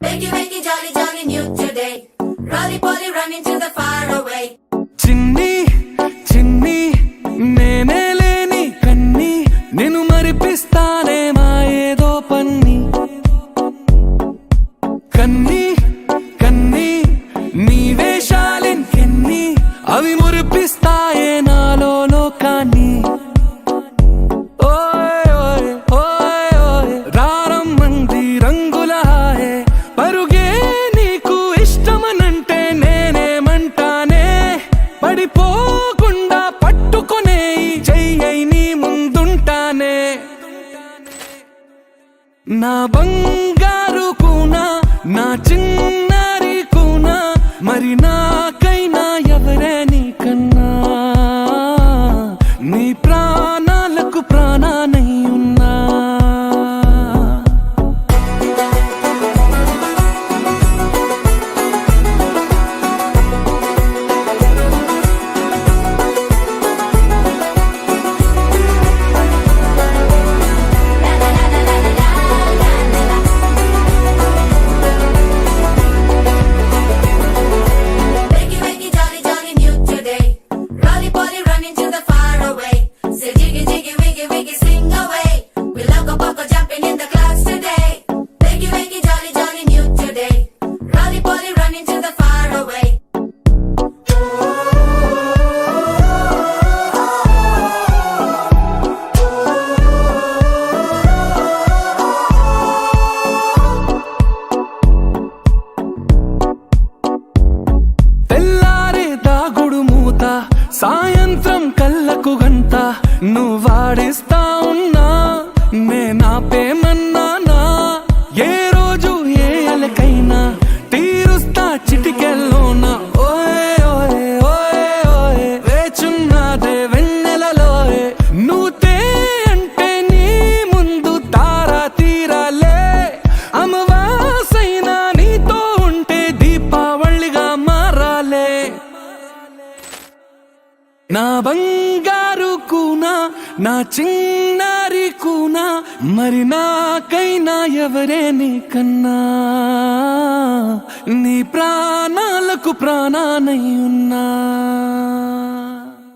Wakey, wakey, jolly, jolly, new today. Rolly poly, running to the far away. చిన్ని చిన్ని నేనే లేని కన్ని నిన్ను మరిపిస్తానే మా ఏదో పన్ని కన్ని కన్ని నీ వేషాలెన్ని అవి మురిపిస్తాయే నాలో లోకాన్ని ఓయ్ ఓయ్ ఓయ్ ఓయ్ రారమ్మంది రంగుల హాయే పరుగే నీకు ఇష్టమనంటే నేనేమంటానే పడిపోకుండా పట్టుకునే చెయ్యై నీ ముందుంటానే నా బంగారు కూనా నా చిన్నారి కూనా మరి నాకైనా ఎవరే నీకన్నా నీ ప్రాణాలకు ప్రాణానై ఉన్నా Wakey, wakey, jolly, jolly, new today. Rolly poly, running to the far away. Say jiggy, jiggy, wiggy, wiggy, swing away. We loco poco jumping in the clouds today. Wakey, wakey, jolly, jolly, new today. Rolly poly, running to the far away. తెల్లారే దాగుడు మూత సాయంత్రం కళ్ళకు గంట నువ్వాడిస్తా ఉన్నా నేనాపేమన్నానా ఏ రోజు ఏ అలకైనా తీరుస్తా చిటికెల్లోనా ఓయ్ ఓయ్ ఓయ్ ఓయ్ వేచున్నాదే వెన్నెలలోయే నువ్వుతే అంటే నీ ముందు తారా తీరాలే అమవాసైనా నీతో ఉంటే దీపావళిగా మారాలే నా బంగారు కూనా నా చిన్నారి కూనా మరి నాకైనా ఎవరే నీకన్నా నీ ప్రాణాలకు ప్రాణానై ఉన్నా